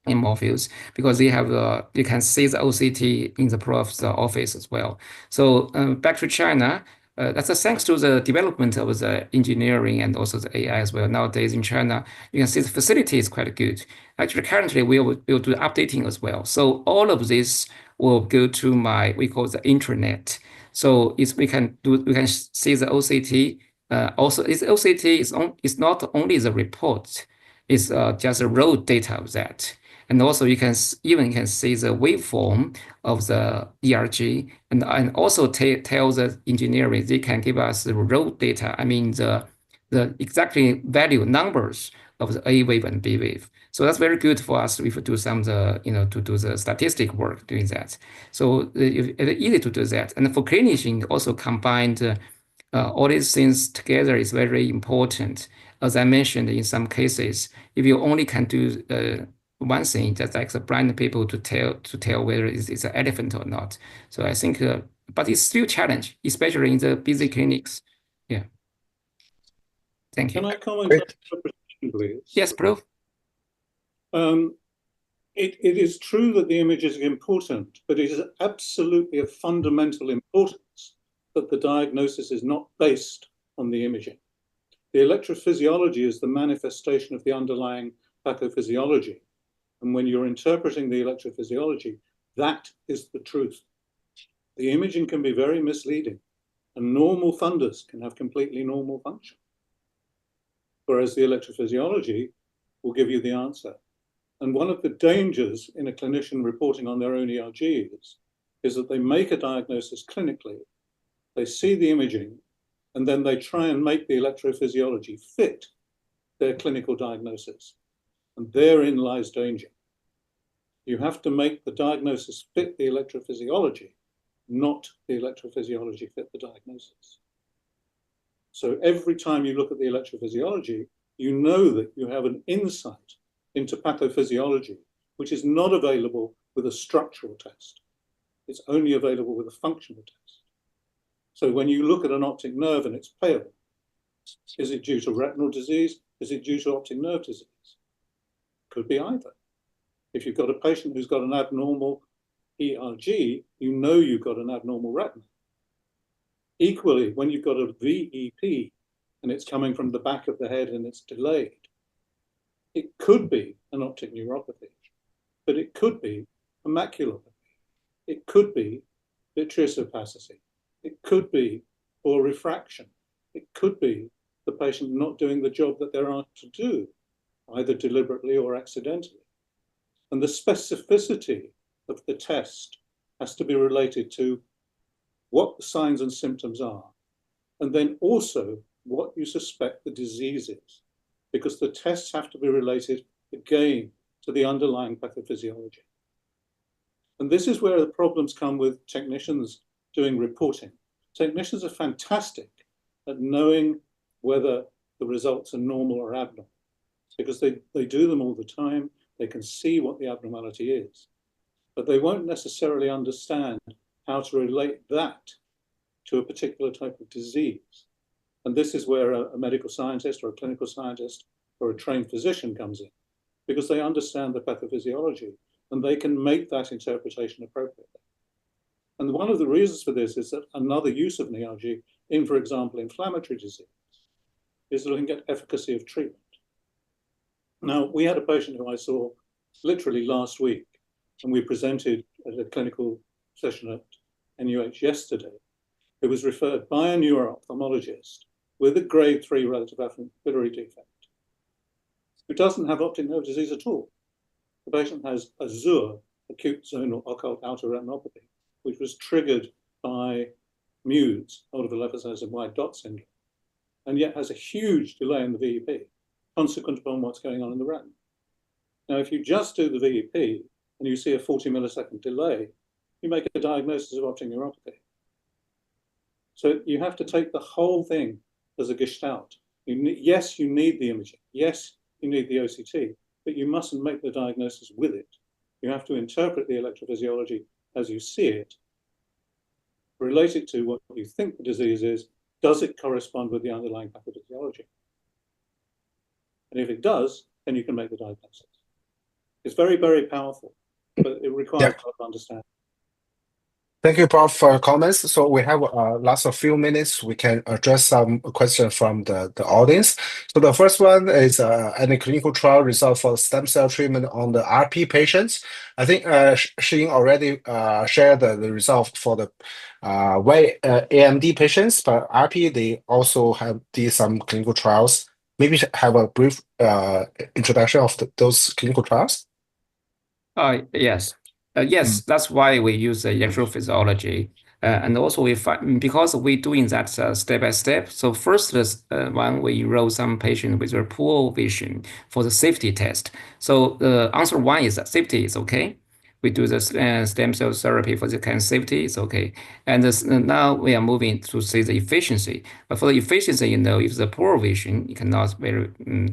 Morpheus because they have you can see the OCT in the prof's office as well. So back to China, that's thanks to the development of the engineering and also the AI as well. Nowadays in China, you can see the facility is quite good. Actually, currently we will do updating as well. So all of this will go to we call the intranet. So we can see the OCT. Also, its OCT is not only the report, it's just the raw data of that. And also you can even see the waveform of the ERG and also tell the engineering, they can give us the raw data. I mean, the exactly value numbers of the A wave and B wave. So that's very good for us if we do some, to do the statistic work doing that. So it's easy to do that. And for clinician, also combined all these things together is very important. As I mentioned, in some cases, if you only can do one thing, just like the blind people to tell whether it's an elephant or not. So I think, but it's still a challenge, especially in the busy clinics. Yeah. Thank you. Can I comment on interpretation, please? Yes, Prof. It is true that the image is important, but it is absolutely of fundamental importance that the diagnosis is not based on the imaging. The electrophysiology is the manifestation of the underlying pathophysiology. And when you're interpreting the electrophysiology, that is the truth. The imaging can be very misleading. A normal fundus can have completely normal function, whereas the electrophysiology will give you the answer. And one of the dangers in a clinician reporting on their own ERGs is that they make a diagnosis clinically, they see the imaging, and then they try and make the electrophysiology fit their clinical diagnosis. And therein lies danger. You have to make the diagnosis fit the electrophysiology, not the electrophysiology fit the diagnosis. So every time you look at the electrophysiology, you know that you have an insight into pathophysiology, which is not available with a structural test. It's only available with a functional test. So when you look at an optic nerve and it's pale, is it due to retinal disease? Is it due to optic nerve disease? Could be either. If you've got a patient who's got an abnormal ERG, you know you've got an abnormal retina. Equally, when you've got a VEP and it's coming from the back of the head and it's delayed, it could be an optic neuropathy, but it could be a maculopathy. It could be vitreous opacity. It could be poor refraction. It could be the patient not doing the job that they're asked to do, either deliberately or accidentally. And the specificity of the test has to be related to what the signs and symptoms are, and then also what you suspect the disease is, because the tests have to be related, again, to the underlying pathophysiology. And this is where the problems come with technicians doing reporting. Technicians are fantastic at knowing whether the results are normal or abnormal, because they do them all the time. They can see what the abnormality is, but they won't necessarily understand how to relate that to a particular type of disease. And this is where a medical scientist or a clinical scientist or a trained physician comes in, because they understand the pathophysiology and they can make that interpretation appropriately. And one of the reasons for this is that another use of an ERG in, for example, inflammatory disease, is looking at efficacy of treatment. Now, we had a patient who I saw literally last week, and we presented at a clinical session at NUH yesterday. It was referred by a neuro-ophthalmologist with a grade 3 relative pupillary defect, who doesn't have optic nerve disease at all. The patient has AZUR, acute zonal occult outer retinopathy, which was triggered by MUDS, older leukocytes wide dot syndrome, and yet has a huge delay in the VEP, consequent upon what's going on in the retina. Now, if you just do the VEP and you see a 40 millisecond delay, you make a diagnosis of optic neuropathy. So you have to take the whole thing as a gestalt. Yes, you need the imaging. Yes, you need the OCT, but you mustn't make the diagnosis with it. You have to interpret the electrophysiology as you see it, relate it to what you think the disease is. Does it correspond with the underlying pathophysiology? And if it does, then you can make the diagnosis. It's very, very powerful, but it requires a lot of understanding. Thank you, Prof, for your comments. So we have last a few minutes. We can address some questions from the audience. So the first one is any clinical trial result for stem cell treatment on the RP patients. I think Shiying already shared the result for the wet AMD patients, but RP, they also have some clinical trials. Maybe have a brief introduction of those clinical trials. Yes. Yes, that's why we use electrophysiology. And also we find, because we're doing that step by step. So first, one, we enroll some patient with a poor vision for the safety test. So the answer one is that safety is okay. We do the stem cell therapy for the kind of safety, it's okay. And now we are moving to see the efficiency. But for the efficiency, if the poor vision, you cannot very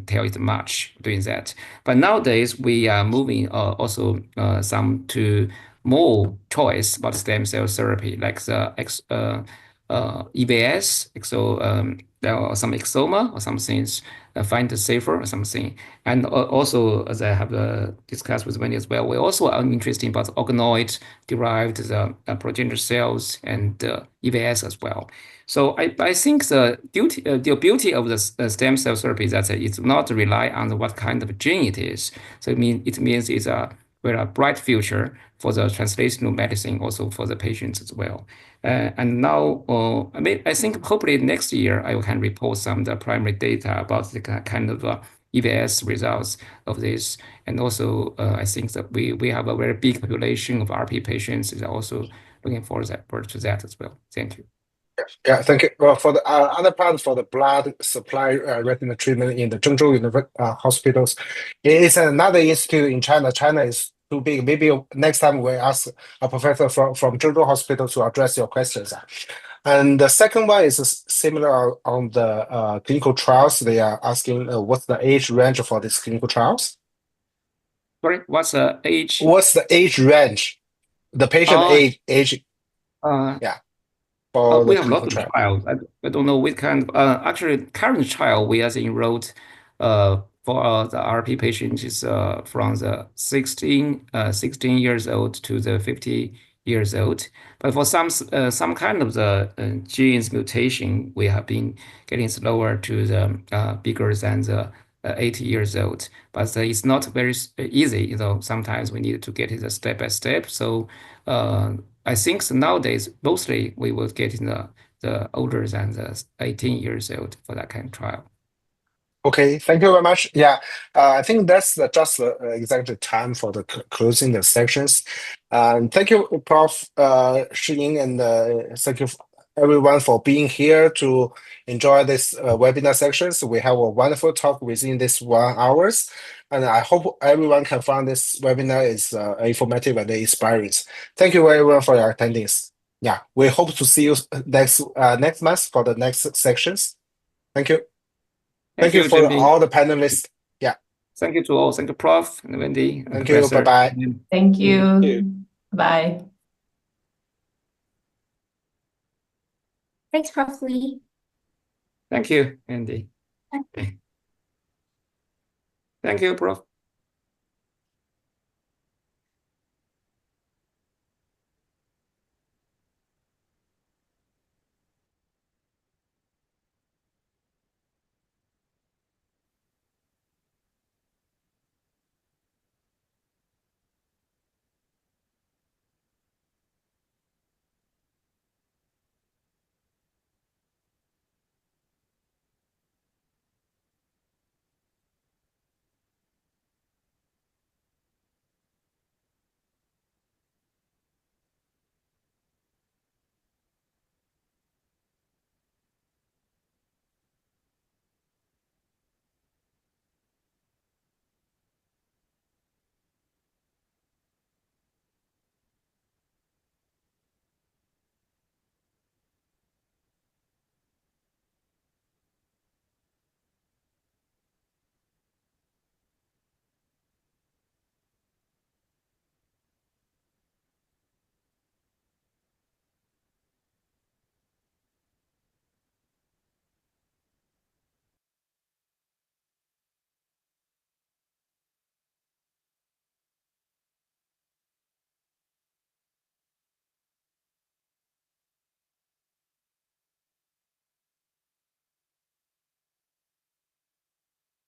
tell it much doing that. But nowadays, we are moving also some to more choice about stem cell therapy, like the EBS, or some exoma or some things, find it safer or something. And also, as I have discussed with Wendy as well, we also are interested about organoid-derived progenitor cells and EBS as well. So I think the beauty of the stem cell therapy is that it's not rely on what kind of gene it is. So it means it's with a bright future for the translational medicine, also for the patients as well. And now, I think hopefully next year I can report some of the primary data about the kind of EVS results of this. And also, I think that we have a very big population of RP patients is also looking forward to that as well. Thank you. Yeah, thank you. Well, for the other part, for the blood supply retina treatment in the Zhengzhou hospitals, it is another institute in China. China is too big. Maybe next time we ask a professor from Zhengzhou Hospital to address your questions. And the second one is similar on the clinical trials. They are asking what's the age range for these clinical trials? Sorry, what's the age? What's the age range? The patient age, yeah. For we the have a lot clinical of trial. trials. I don't know which kind of, actually, current trial we have enrolled for the RP patients is from the 16 years old to the 50 years old. But for some kind of the genes mutation, we have been getting slower to the bigger than the 80 years old. But it's not very easy. Sometimes we need to get it step by step. So I think nowadays mostly we will get in the older than the 18 years old for that kind of trial. Okay, thank you very much. Yeah, I think that's just the exact time for the closing the sections. Thank you, Prof. Shiying, and thank you everyone for being here to enjoy this webinar sections. We have a wonderful talk within this 1 hours, and I hope everyone can find this webinar is informative and inspiring. Thank you everyone for your attendance. Yeah, we hope to see you next month for the next sections. Thank you. Thank you for Jimmy. all the panelists. Yeah. Thank you to all. Thank you, Prof. and Wendy. And Thank you. Professor. Bye-bye. Thank you. Thank you. Bye. Thanks, Prof. Li. Thank you, Wendy. Thank you, Prof.